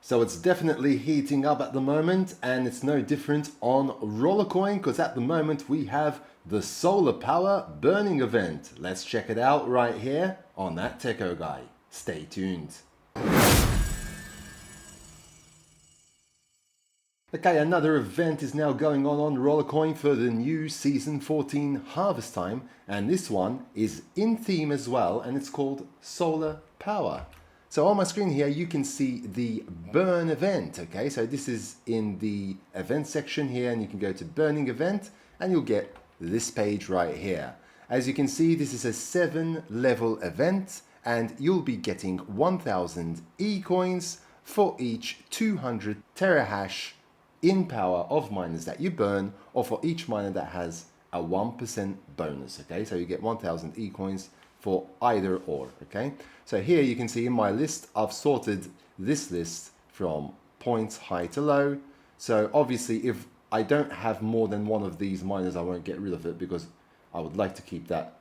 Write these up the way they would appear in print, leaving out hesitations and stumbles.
So it's definitely heating up at the moment, and it's no different on Rollercoin, because at the moment we have the solar power burning event. Let's check it out right here on That Techo guy. Stay tuned. Okay, another event is now going on Rollercoin for the new Season 14 Harvest Time, and this one is in theme as well, and it's called Solar Power. So on my screen here, you can see the burn event, okay? So this is in the event section here, and you can go to burning event, and you'll get this page right here. As you can see, this is a 7-level event, and you'll be getting 1,000 Ecoins for each 200 terahash in power of miners that you burn, or for each miner that has a 1% bonus, okay? So you get 1,000 Ecoins for either or, okay? So here you can see in my list, I've sorted this list from points high to low. So obviously if I don't have more than one of these miners, I won't get rid of it because I would like to keep that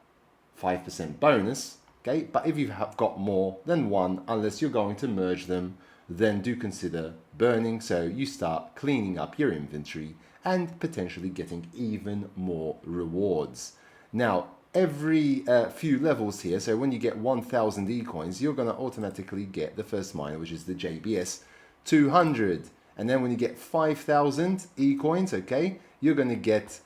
5% bonus, okay? But if you have got more than one, unless you're going to merge them, then do consider burning, so you start cleaning up your inventory and potentially getting even more rewards. Now, every few levels here, so when you get 1,000 Ecoins, you're going to automatically get the first miner, which is the JBS 200. And then when you get 5,000 Ecoins, okay, you're going to get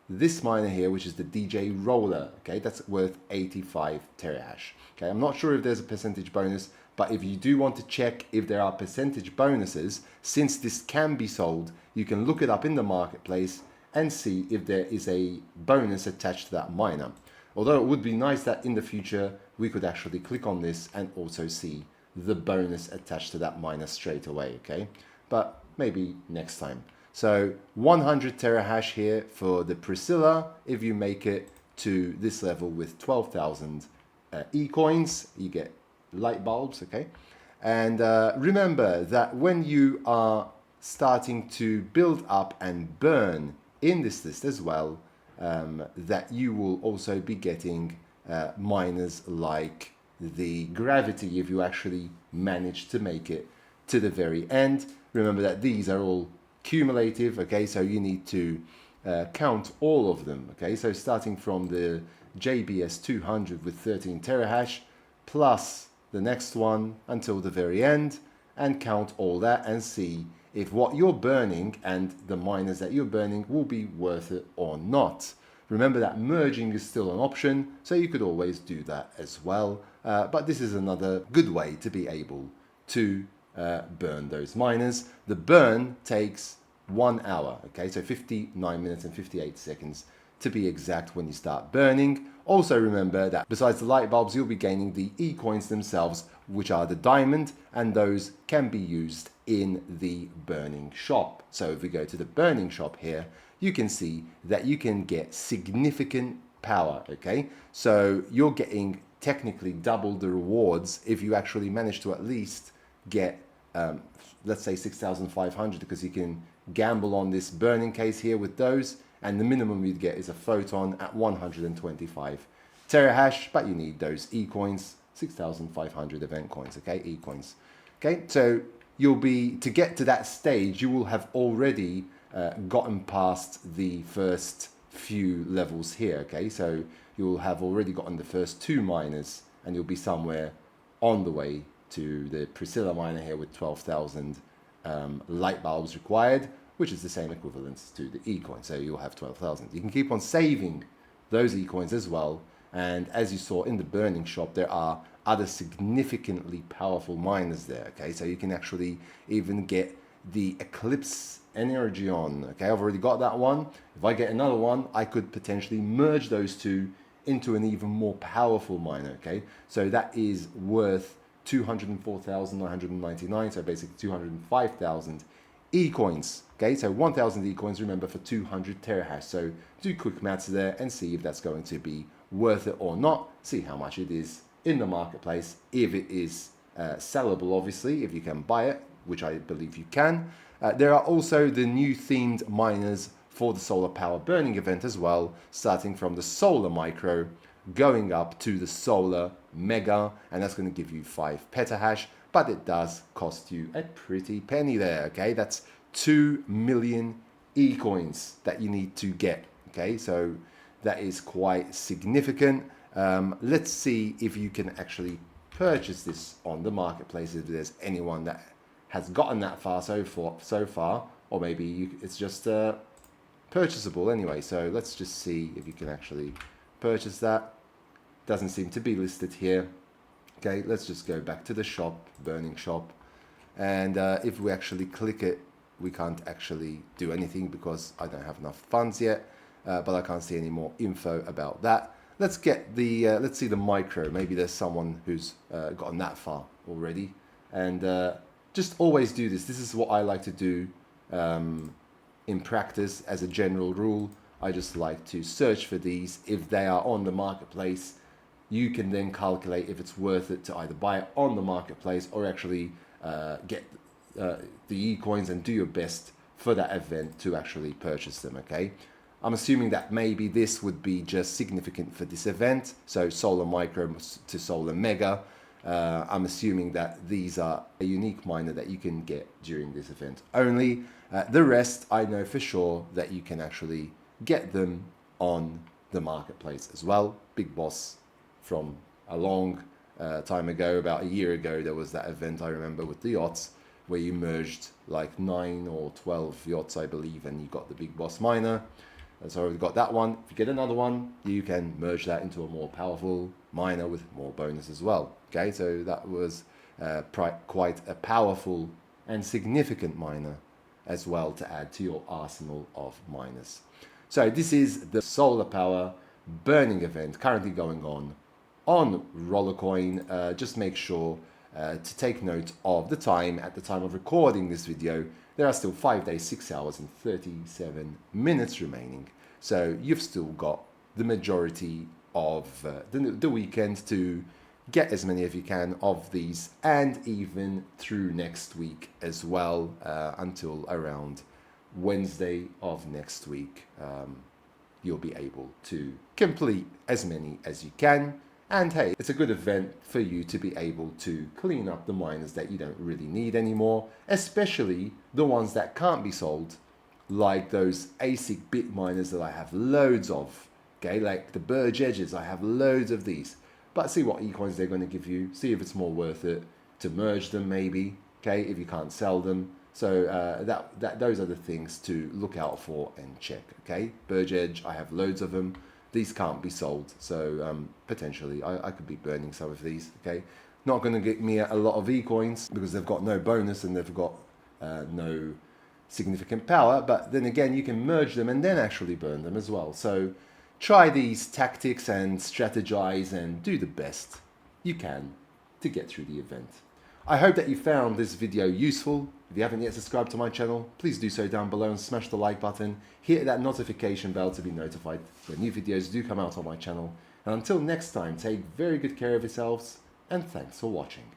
this miner here, which is the DJ Roller, okay, that's worth 85 terahash. Okay, I'm not sure if there's a percentage bonus, but if you do want to check if there are percentage bonuses, since this can be sold, you can look it up in the marketplace and see if there is a bonus attached to that miner. Although it would be nice that in the future we could actually click on this and also see the bonus attached to that miner straight away, okay? But maybe next time. So 100 terahash here for the Priscilla. If you make it to this level with 12,000 Ecoins, you get light bulbs, okay? And remember that when you are starting to build up and burn in this list as well, that you will also be getting miners like the gravity if you actually manage to make it to the very end. Remember that these are all cumulative, okay? So you need to count all of them, okay? So starting from the JBS 200 with 13 terahash plus the next one until the very end, and count all that and see if what you're burning and the miners that you're burning will be worth it or not. Remember that merging is still an option, so you could always do that as well. But this is another good way to be able to burn those miners. The burn takes 1 hour, okay? So 59 minutes and 58 seconds to be exact when you start burning. Also remember that besides the light bulbs, you'll be gaining the Ecoins themselves, which are the diamond, and those can be used in the burning shop. So if we go to the burning shop here, you can see that you can get significant power, okay? So you're getting technically double the rewards if you actually manage to at least get, let's say 6,500, because you can gamble on this burning case here with those, and the minimum you'd get is a photon at 125 terahash, but you need those Ecoins, 6,500 event coins, okay, Ecoins. Okay, so you'll be, to get to that stage, you will have already gotten past the first few levels here, okay, so you'll have already gotten the first 2 miners, and you'll be somewhere on the way to the Priscilla miner here with 12,000 light bulbs required, which is the same equivalence to the Ecoin. So you'll have 12,000. You can keep on saving those Ecoins as well. And as you saw in the burning shop, there are other significantly powerful miners there. Okay, so you can actually even get the Eclipse Energy on. Okay, I've already got that one. If I get another one, I could potentially merge those two into an even more powerful miner. Okay, so that is worth 204,999. So basically 205,000 Ecoins. Okay, so 1,000 Ecoins, remember, for 200 terahash. So do quick maths there and see if that's going to be worth it or not. See how much it is in the marketplace. If it is sellable, obviously, if you can buy it, which I believe you can. There are also the new themed miners for the solar power burning event as well, starting from the solar micro, going up to the solar mega, and that's going to give you 5 petahash. but it does cost you a pretty penny there, okay? That's 2 million Ecoins that you need to get, okay? So that is quite significant. Let's see if you can actually purchase this on the marketplace, if there's anyone that has gotten that far so far, or maybe it's just purchasable anyway. So let's just see if you can actually purchase that. Doesn't seem to be listed here. Okay, let's just go back to the shop, Burning shop, and if we actually click it, we can't actually do anything because I don't have enough funds yet, but I can't see any more info about that. Let's get the let's see the micro. Maybe there's someone who's gotten that far already, and just always do this. This is what I like to do in practice as a general rule. I just like to search for these. If they are on the marketplace, you can then calculate if it's worth it to either buy it on the marketplace or actually get the Ecoins and do your best for that event to actually purchase them, okay? I'm assuming that maybe this would be just significant for this event, so Solar Micro to Solar Mega. I'm assuming that these are a unique miner that you can get during this event only. The rest, I know for sure that you can actually get them on the marketplace as well. Big Boss from a long time ago, about a year ago, there was that event I remember with the yachts where you merged like 9 or 12 yachts, I believe, and you got the Big Boss miner. And so we've got that one. If you get another one, you can merge that into a more powerful miner with more bonus as well. Okay, so that was quite a powerful and significant miner as well to add to your arsenal of miners. So this is the solar power burning event currently going on Rollercoin. Just make sure to take note of the time. At the time of recording this video, there are still 5 days, 6 hours and 37 minutes remaining. So you've still got the majority of the weekend to get as many as you can of these, and even through next week as well, until around Wednesday of next week. You'll be able to complete as many as you can. And hey, it's a good event for you to be able to clean up the miners that you don't really need anymore, especially the ones that can't be sold, like those ASIC bit miners that I have loads of, okay, like the Burge Edges, I have loads of these. But see what Ecoins they're going to give you, see if it's more worth it to merge them maybe, okay, if you can't sell them. So those are the things to look out for and check, okay? Burge Edge, I have loads of them. These can't be sold, so potentially I could be burning some of these, okay? Not going to get me a lot of Ecoins because they've got no bonus and they've got no significant power, but then again, you can merge them and then actually burn them as well. So try these tactics and strategize and do the best you can to get through the event. I hope that you found this video useful. If you haven't yet subscribed to my channel, please do so down below and smash the like button. Hit that notification bell to be notified when new videos do come out on my channel. And until next time, take very good care of yourselves, and thanks for watching.